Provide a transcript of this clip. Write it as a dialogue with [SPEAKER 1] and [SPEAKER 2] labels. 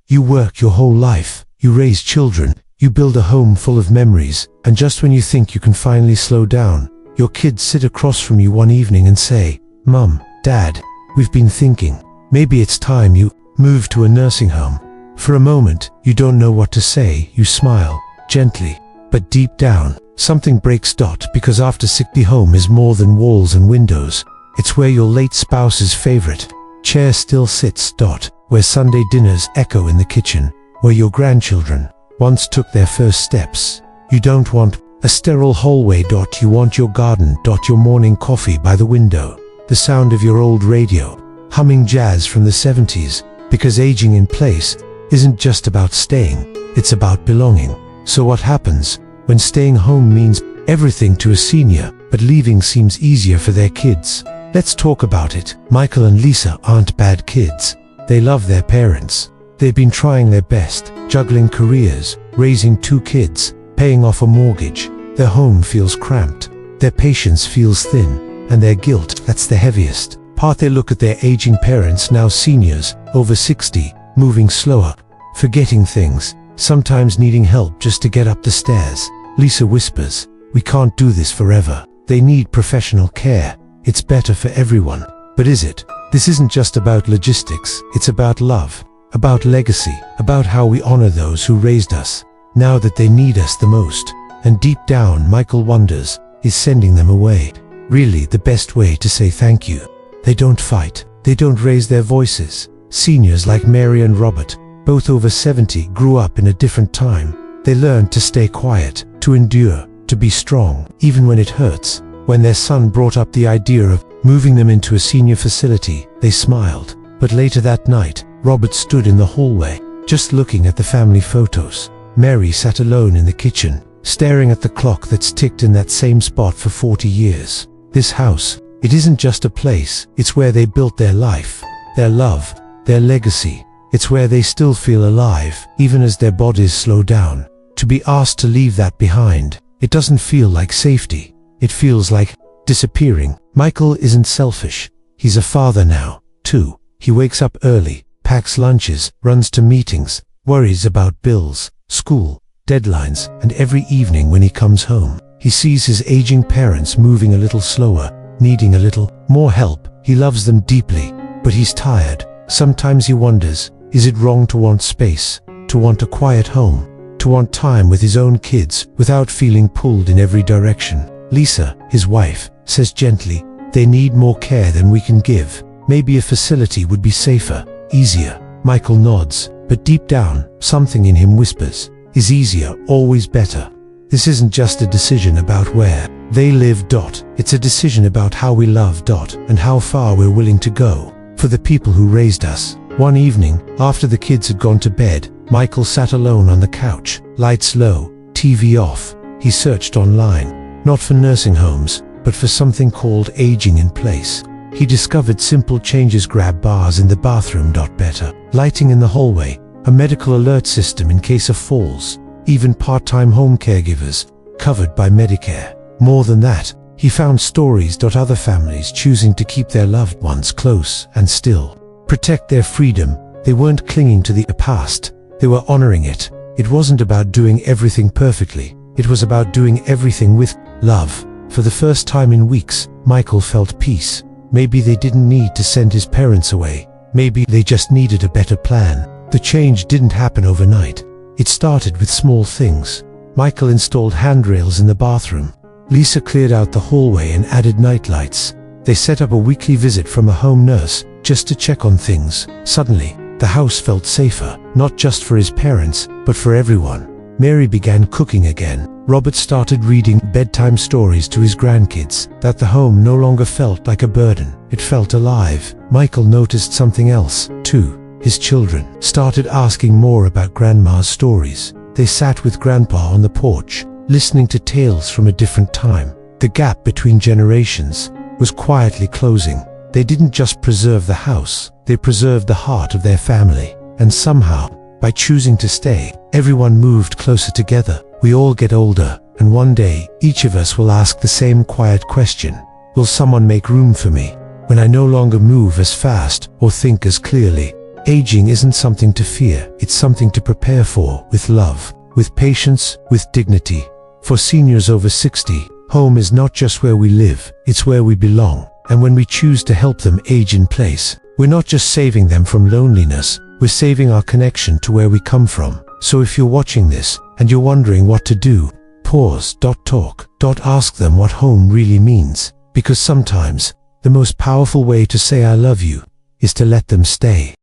[SPEAKER 1] You work your whole life, you raise children, you build a home full of memories, and just when you think you can finally slow down, your kids sit across from you one evening and say, "Mum, Dad, we've been thinking, maybe it's time you move to a nursing home." For a moment, you don't know what to say, you smile, gently, but deep down, something breaks. Because after sick, the home is more than walls and windows. It's where your late spouse's favorite chair still sits. Where Sunday dinners echo in the kitchen, where your grandchildren once took their first steps. You don't want a sterile hallway. You want your garden. Your morning coffee by the window, the sound of your old radio, humming jazz from the 70s, because aging in place isn't just about staying, it's about belonging. So what happens when staying home means everything to a senior, but leaving seems easier for their kids? Let's talk about it. Michael and Lisa aren't bad kids. They love their parents. They've been trying their best, juggling careers, raising 2 kids, paying off a mortgage. Their home feels cramped, their patience feels thin, and their guilt, that's the heaviest part. They look at their aging parents, now seniors, over 60, moving slower, forgetting things, sometimes needing help just to get up the stairs. Lisa whispers, "We can't do this forever. They need professional care. It's better for everyone." But is it? This isn't just about logistics, it's about love, about legacy, about how we honor those who raised us, now that they need us the most. And deep down, Michael wonders, is sending them away really the best way to say thank you? They don't fight, they don't raise their voices. Seniors like Mary and Robert, both over 70, grew up in a different time. They learned to stay quiet, to endure, to be strong, even when it hurts. When their son brought up the idea of moving them into a senior facility, they smiled. But later that night, Robert stood in the hallway, just looking at the family photos. Mary sat alone in the kitchen, staring at the clock that's ticked in that same spot for 40 years. This house, it isn't just a place, it's where they built their life, their love, their legacy. It's where they still feel alive, even as their bodies slow down. To be asked to leave that behind, it doesn't feel like safety. It feels like disappearing. Michael isn't selfish. He's a father now, too. He wakes up early, packs lunches, runs to meetings, worries about bills, school, deadlines, and every evening when he comes home, he sees his aging parents moving a little slower, needing a little more help. He loves them deeply, but he's tired. Sometimes he wonders, is it wrong to want space, to want a quiet home, to want time with his own kids without feeling pulled in every direction? Lisa, his wife, says gently, "They need more care than we can give. Maybe a facility would be safer, easier." Michael nods, but deep down, something in him whispers, is easier always better? This isn't just a decision about where they live. It's a decision about how we love. And how far we're willing to go for the people who raised us. One evening, after the kids had gone to bed, Michael sat alone on the couch, lights low, TV off. He searched online, not for nursing homes, but for something called aging in place. He discovered simple changes: grab bars in the bathroom. Better lighting in the hallway, a medical alert system in case of falls, even part-time home caregivers, covered by Medicare. More than that, he found stories. Other families choosing to keep their loved ones close and still protect their freedom. They weren't clinging to the past, they were honoring it. It wasn't about doing everything perfectly, it was about doing everything with love. For the first time in weeks, Michael felt peace. Maybe they didn't need to send his parents away. Maybe they just needed a better plan. The change didn't happen overnight. It started with small things. Michael installed handrails in the bathroom. Lisa cleared out the hallway and added nightlights. They set up a weekly visit from a home nurse, just to check on things. Suddenly, the house felt safer, not just for his parents, but for everyone. Mary began cooking again. Robert started reading bedtime stories to his grandkids. That the home no longer felt like a burden, it felt alive. Michael noticed something else, too. His children started asking more about Grandma's stories. They sat with Grandpa on the porch, listening to tales from a different time. The gap between generations was quietly closing. They didn't just preserve the house, they preserved the heart of their family. And somehow, by choosing to stay, everyone moved closer together. We all get older, and one day, each of us will ask the same quiet question. Will someone make room for me when I no longer move as fast or think as clearly? Aging isn't something to fear, it's something to prepare for, with love, with patience, with dignity. For seniors over 60, home is not just where we live, it's where we belong. And when we choose to help them age in place, we're not just saving them from loneliness, we're saving our connection to where we come from. So if you're watching this, and you're wondering what to do, pause, talk, ask them what home really means. Because sometimes, the most powerful way to say I love you is to let them stay.